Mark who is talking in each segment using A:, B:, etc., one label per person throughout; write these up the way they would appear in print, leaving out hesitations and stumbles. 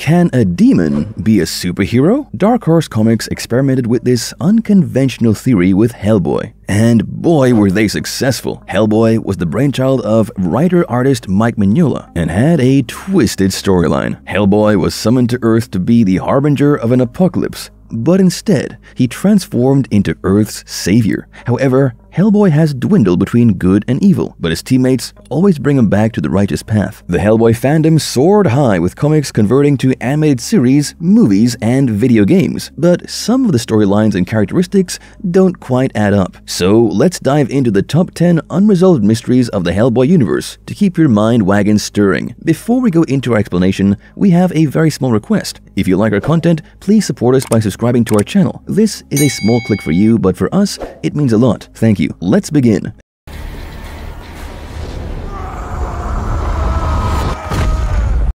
A: Can a demon be a superhero? Dark Horse Comics experimented with this unconventional theory with Hellboy. And boy, were they successful. Hellboy was the brainchild of writer-artist Mike Mignola and had a twisted storyline. Hellboy was summoned to Earth to be the harbinger of an apocalypse, but instead, he transformed into Earth's savior. However, Hellboy has dwindled between good and evil, but his teammates always bring him back to the righteous path. The Hellboy fandom soared high, with comics converting to animated series, movies, and video games. But some of the storylines and characteristics don't quite add up. So let's dive into the top 10 unresolved mysteries of the Hellboy universe to keep your mind wagon stirring. Before we go into our explanation, we have a very small request. If you like our content, please support us by subscribing to our channel. This is a small click for you, but for us, it means a lot. Thank you. Let's begin.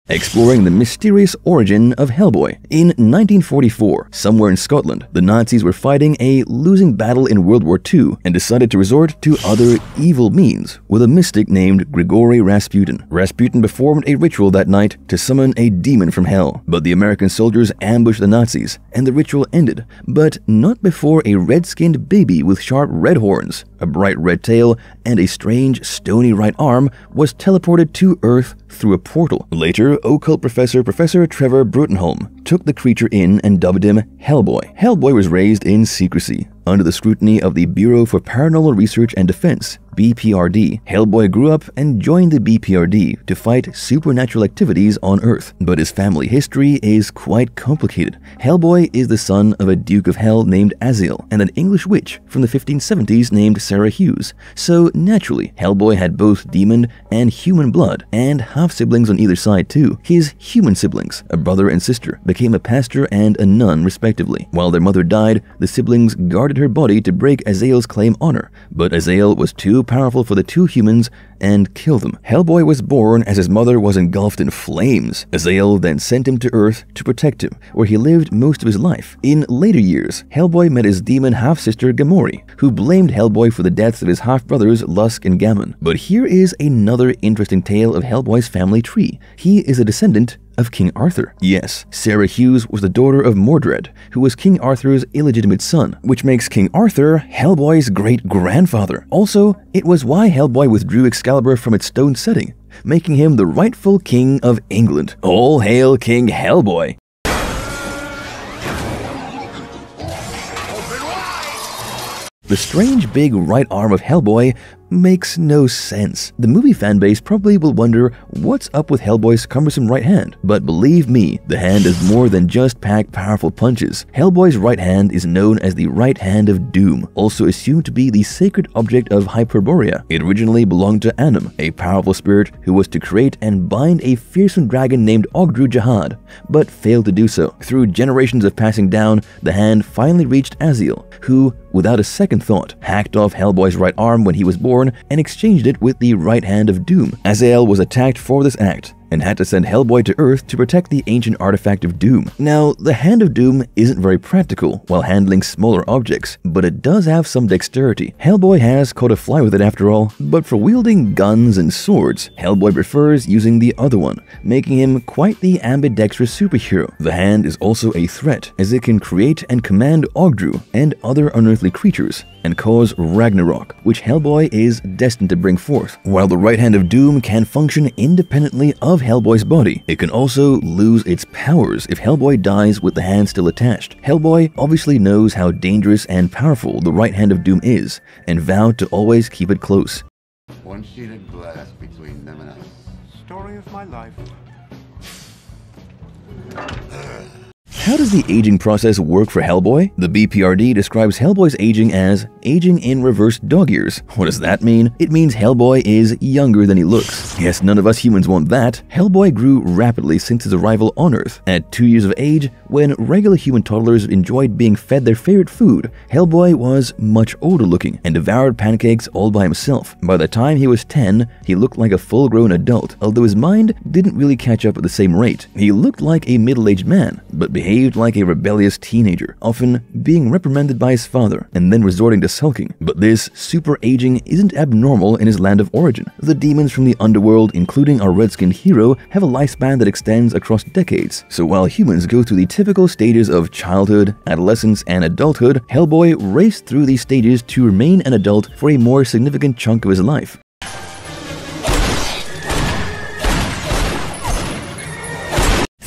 A: Exploring the mysterious origin of Hellboy. In 1944, somewhere in Scotland, the Nazis were fighting a losing battle in World War II and decided to resort to other evil means with a mystic named Grigory Rasputin. Rasputin performed a ritual that night to summon a demon from hell, but the American soldiers ambushed the Nazis and the ritual ended, but not before a red-skinned baby with sharp red horns, a bright red tail, and a strange stony right arm was teleported to Earth through a portal. Later, occult Professor Trevor Brutenholm took the creature in and dubbed him Hellboy. Hellboy was raised in secrecy, under the scrutiny of the Bureau for Paranormal Research and Defense, BPRD. Hellboy grew up and joined the BPRD to fight supernatural activities on Earth, but his family history is quite complicated. Hellboy is the son of a Duke of Hell named Azael and an English witch from the 1570s named Sarah Hughes. So naturally, Hellboy had both demon and human blood, and half-siblings on either side too. His human siblings, a brother and sister, became a pastor and a nun respectively. While their mother died, the siblings guarded her body to break Azael's claim honor, but Azael was too powerful for the two humans and killed them. Hellboy was born as his mother was engulfed in flames. Azael then sent him to Earth to protect him, where he lived most of his life. In later years, Hellboy met his demon half-sister Gamori, who blamed Hellboy for the deaths of his half-brothers Lusk and Gammon. But here is another interesting tale of Hellboy's family tree. He is a descendant of King Arthur. Yes, Sarah Hughes was the daughter of Mordred, who was King Arthur's illegitimate son, which makes King Arthur Hellboy's great-grandfather. Also, it was why Hellboy withdrew Excalibur from its stone setting, making him the rightful king of England. All hail King Hellboy! The strange big right arm of Hellboy makes no sense. The movie fanbase probably will wonder what's up with Hellboy's cumbersome right hand, but believe me, the hand does more than just pack powerful punches. Hellboy's right hand is known as the right hand of doom, also assumed to be the sacred object of Hyperborea. It originally belonged to Annam, a powerful spirit who was to create and bind a fearsome dragon named Ogdru Jahad, but failed to do so. Through generations of passing down, the hand finally reached Azael, who, without a second thought, hacked off Hellboy's right arm when he was born and exchanged it with the right hand of doom. Azael was attacked for this act and had to send Hellboy to Earth to protect the ancient artifact of doom. Now, the Hand of Doom isn't very practical while handling smaller objects, but it does have some dexterity. Hellboy has caught a fly with it after all, but for wielding guns and swords, Hellboy prefers using the other one, making him quite the ambidextrous superhero. The hand is also a threat, as it can create and command Ogdru and other unearthly creatures, and cause Ragnarok, which Hellboy is destined to bring forth. While the right hand of doom can function independently of Hellboy's body, it can also lose its powers if Hellboy dies with the hand still attached. Hellboy obviously knows how dangerous and powerful the right hand of doom is, and vowed to always keep it close.
B: One sheet of glass between them and us.
C: Story of my life.
A: How does the aging process work for Hellboy? The BPRD describes Hellboy's aging as aging in reverse dog years. What does that mean? It means Hellboy is younger than he looks. Yes, none of us humans want that. Hellboy grew rapidly since his arrival on Earth. At 2 years of age, when regular human toddlers enjoyed being fed their favorite food, Hellboy was much older looking and devoured pancakes all by himself. By the time he was 10, he looked like a full-grown adult, although his mind didn't really catch up at the same rate. He looked like a middle-aged man, but behaved behaved like a rebellious teenager, often being reprimanded by his father and then resorting to sulking. But this super aging isn't abnormal in his land of origin. The demons from the underworld, including our red-skinned hero, have a lifespan that extends across decades. So while humans go through the typical stages of childhood, adolescence, and adulthood, Hellboy raced through these stages to remain an adult for a more significant chunk of his life.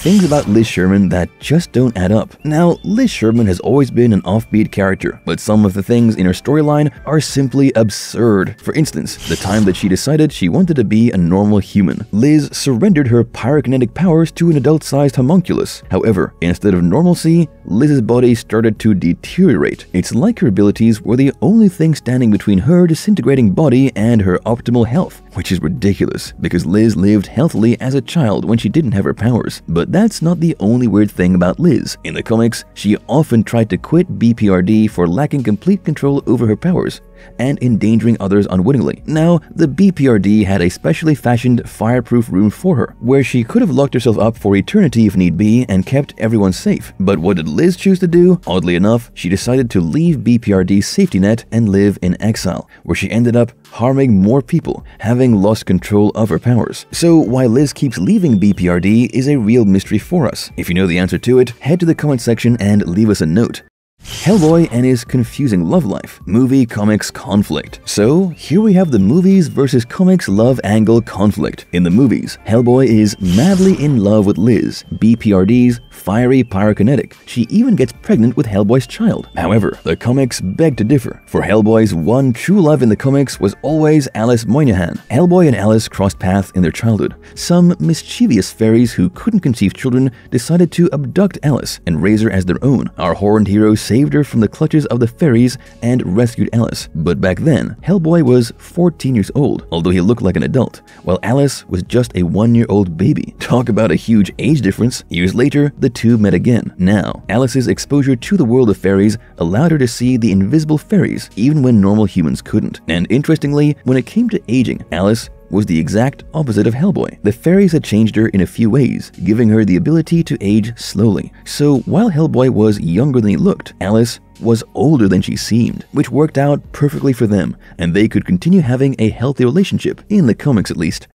A: Things about Liz Sherman that just don't add up. Now, Liz Sherman has always been an offbeat character, but some of the things in her storyline are simply absurd. For instance, the time that she decided she wanted to be a normal human. Liz surrendered her pyrokinetic powers to an adult-sized homunculus. However, instead of normalcy, Liz's body started to deteriorate. It's like her abilities were the only thing standing between her disintegrating body and her optimal health, which is ridiculous, because Liz lived healthily as a child when she didn't have her powers. But that's not the only weird thing about Liz. In the comics, she often tried to quit BPRD for lacking complete control over her powers and endangering others unwittingly. Now, the BPRD had a specially fashioned fireproof room for her, where she could have locked herself up for eternity if need be and kept everyone safe. But what did Liz choose to do? Oddly enough, she decided to leave BPRD's safety net and live in exile, where she ended up harming more people, having lost control of her powers. So why Liz keeps leaving BPRD is a real mystery for us. If you know the answer to it, head to the comment section and leave us a note. Hellboy and his confusing love life. Movie-comics conflict. So, here we have the movies versus comics love angle conflict. In the movies, Hellboy is madly in love with Liz, BPRD's fiery pyrokinetic. She even gets pregnant with Hellboy's child. However, the comics beg to differ, for Hellboy's one true love in the comics was always Alice Moynihan. Hellboy and Alice crossed paths in their childhood. Some mischievous fairies who couldn't conceive children decided to abduct Alice and raise her as their own. Our horned hero saved her from the clutches of the fairies and rescued Alice. But back then, Hellboy was 14 years old, although he looked like an adult, while Alice was just a 1-year-old baby. Talk about a huge age difference. Years later, the two met again. Now, Alice's exposure to the world of fairies allowed her to see the invisible fairies, even when normal humans couldn't. And interestingly, when it came to aging, Alice was the exact opposite of Hellboy. The fairies had changed her in a few ways, giving her the ability to age slowly. So while Hellboy was younger than he looked, Alice was older than she seemed, which worked out perfectly for them, and they could continue having a healthy relationship, in the comics at least.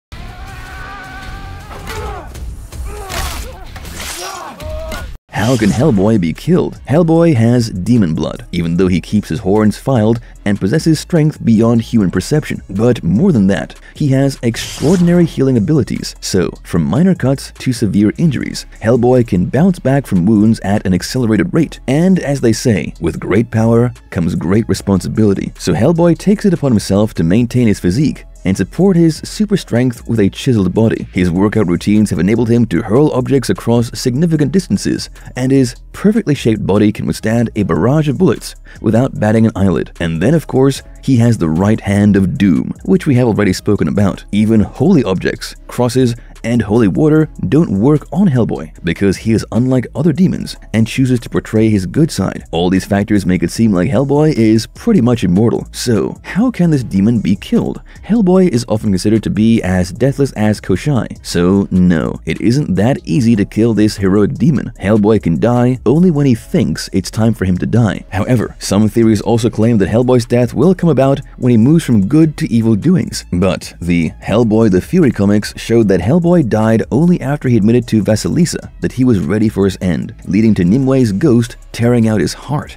A: How can Hellboy be killed? Hellboy has demon blood, even though he keeps his horns filed and possesses strength beyond human perception. But more than that, he has extraordinary healing abilities. So, from minor cuts to severe injuries, Hellboy can bounce back from wounds at an accelerated rate. And as they say, with great power comes great responsibility. So Hellboy takes it upon himself to maintain his physique and support his super strength with a chiseled body. His workout routines have enabled him to hurl objects across significant distances, and his perfectly shaped body can withstand a barrage of bullets without batting an eyelid. And then, of course, he has the right hand of doom, which we have already spoken about. Even holy objects, crosses, and holy water don't work on Hellboy because he is unlike other demons and chooses to portray his good side. All these factors make it seem like Hellboy is pretty much immortal. So, how can this demon be killed? Hellboy is often considered to be as deathless as Koshai. So, no, it isn't that easy to kill this heroic demon. Hellboy can die only when he thinks it's time for him to die. However, some theories also claim that Hellboy's death will come about when he moves from good to evil doings. But the Hellboy the Fury comics showed that Hellboy died only after he admitted to Vasilisa that he was ready for his end, leading to Nimwe's ghost tearing out his heart.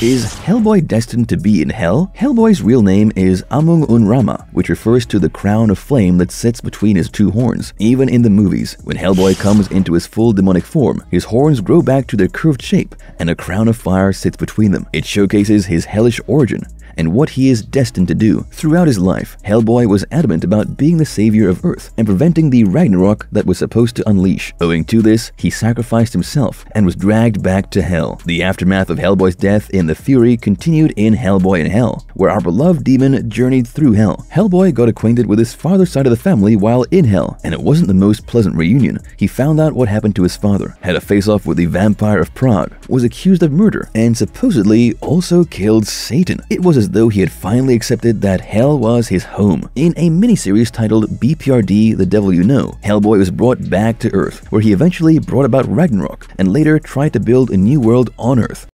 A: Is Hellboy destined to be in hell? Hellboy's real name is Amung Unrama, which refers to the crown of flame that sits between his two horns. Even in the movies, when Hellboy comes into his full demonic form, his horns grow back to their curved shape, and a crown of fire sits between them. It showcases his hellish origin and what he is destined to do. Throughout his life, Hellboy was adamant about being the savior of Earth and preventing the Ragnarok that was supposed to unleash. Owing to this, he sacrificed himself and was dragged back to hell. The aftermath of Hellboy's death in The Fury continued in Hellboy in Hell, where our beloved demon journeyed through hell. Hellboy got acquainted with his father's side of the family while in hell, and it wasn't the most pleasant reunion. He found out what happened to his father, had a face-off with the vampire of Prague, was accused of murder, and supposedly also killed Satan. It was a as though he had finally accepted that hell was his home. In a miniseries titled BPRD The Devil You Know, Hellboy was brought back to Earth, where he eventually brought about Ragnarok and later tried to build a new world on Earth.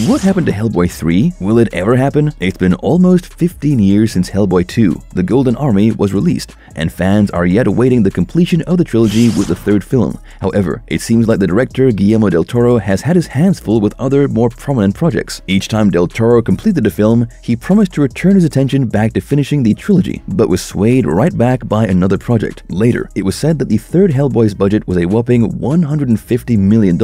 A: What happened to Hellboy 3? Will it ever happen? It's been almost 15 years since Hellboy 2, The Golden Army, was released, and fans are yet awaiting the completion of the trilogy with the third film. However, it seems like the director Guillermo del Toro has had his hands full with other, more prominent projects. Each time del Toro completed a film, he promised to return his attention back to finishing the trilogy, but was swayed right back by another project. Later, it was said that the third Hellboy's budget was a whopping $150 million,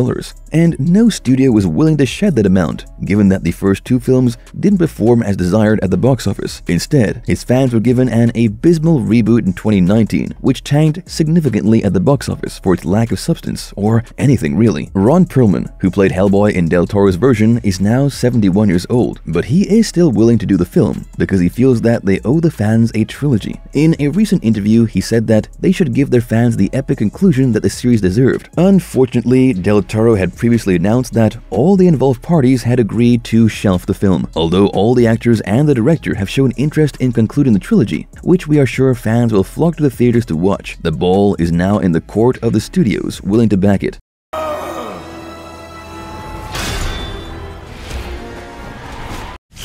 A: and no studio was willing to shed that amount, given that the first two films didn't perform as desired at the box office. Instead, his fans were given an abysmal reboot in 2019, which tanked significantly at the box office for its lack of substance, or anything really. Ron Perlman, who played Hellboy in del Toro's version, is now 71 years old, but he is still willing to do the film because he feels that they owe the fans a trilogy. In a recent interview, he said that they should give their fans the epic conclusion that the series deserved. Unfortunately, del Toro had previously announced that all the involved parties had agreed to shelf the film, although all the actors and the director have shown interest in concluding the trilogy, which we are sure fans will flock to the theaters to watch. The ball is now in the court of the studios willing to back it.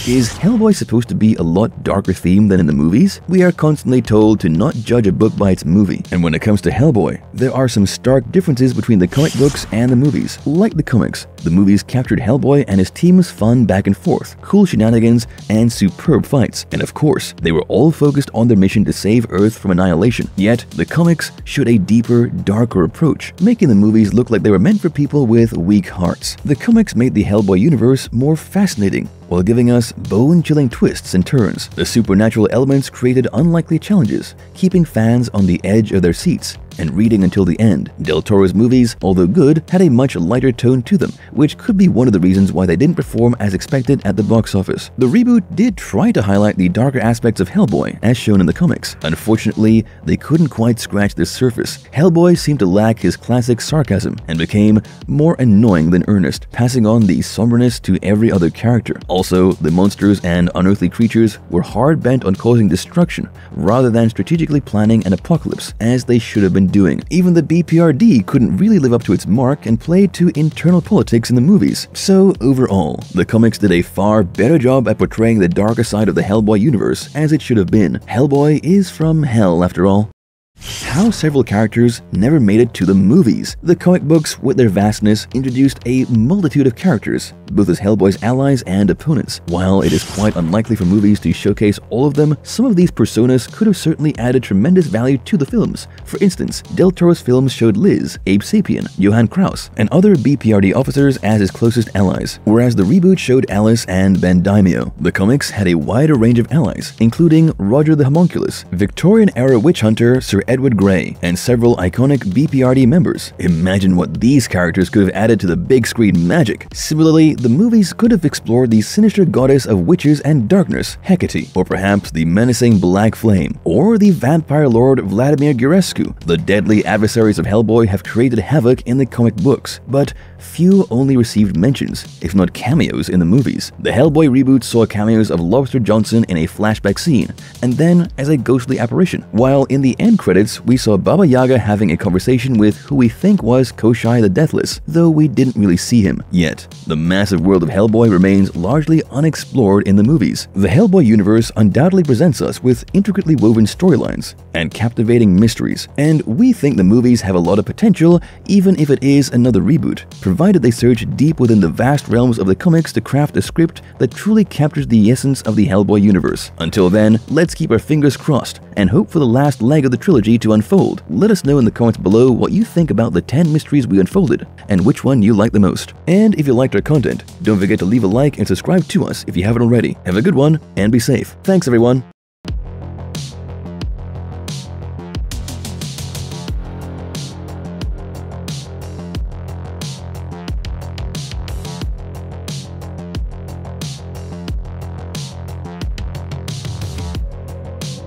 A: Is Hellboy supposed to be a lot darker themed than in the movies? We are constantly told to not judge a book by its movie, and when it comes to Hellboy, there are some stark differences between the comic books and the movies. Like the comics, the movies captured Hellboy and his team's fun back and forth, cool shenanigans, and superb fights, and of course, they were all focused on their mission to save Earth from annihilation. Yet, the comics showed a deeper, darker approach, making the movies look like they were meant for people with weak hearts. The comics made the Hellboy universe more fascinating, while giving us bone-chilling twists and turns. The supernatural elements created unlikely challenges, keeping fans on the edge of their seats and reading until the end. Del Toro's movies, although good, had a much lighter tone to them, which could be one of the reasons why they didn't perform as expected at the box office. The reboot did try to highlight the darker aspects of Hellboy, as shown in the comics. Unfortunately, they couldn't quite scratch the surface. Hellboy seemed to lack his classic sarcasm and became more annoying than earnest, passing on the somberness to every other character. Also, the monsters and unearthly creatures were hard-bent on causing destruction rather than strategically planning an apocalypse, as they should have been doing. Even the BPRD couldn't really live up to its mark and played to internal politics in the movies. So overall, the comics did a far better job at portraying the darker side of the Hellboy universe, as it should have been. Hellboy is from hell after all. How several characters never made it to the movies. The comic books, with their vastness, introduced a multitude of characters, both as Hellboy's allies and opponents. While it is quite unlikely for movies to showcase all of them, some of these personas could have certainly added tremendous value to the films. For instance, Del Toro's films showed Liz, Abe Sapien, Johann Kraus, and other BPRD officers as his closest allies, whereas the reboot showed Alice and Ben Daimio. The comics had a wider range of allies, including Roger the Homunculus, Victorian-era witch hunter Sir Edward Grey, and several iconic BPRD members. Imagine what these characters could have added to the big screen magic. Similarly, the movies could have explored the sinister goddess of witches and darkness, Hecate, or perhaps the menacing Black Flame, or the vampire lord Vladimir Gurescu. The deadly adversaries of Hellboy have created havoc in the comic books, but few only received mentions, if not cameos, in the movies. The Hellboy reboot saw cameos of Lobster Johnson in a flashback scene, and then as a ghostly apparition, while in the end credits we saw Baba Yaga having a conversation with who we think was Koshai the Deathless, though we didn't really see him. Yet, the massive world of Hellboy remains largely unexplored in the movies. The Hellboy universe undoubtedly presents us with intricately woven storylines and captivating mysteries, and we think the movies have a lot of potential even if it is another reboot, provided they search deep within the vast realms of the comics to craft a script that truly captures the essence of the Hellboy universe. Until then, let's keep our fingers crossed and hope for the last leg of the trilogy to unfold. Let us know in the comments below what you think about the 10 mysteries we unfolded and which one you like the most. And if you liked our content, don't forget to leave a like and subscribe to us if you haven't already. Have a good one and be safe. Thanks everyone.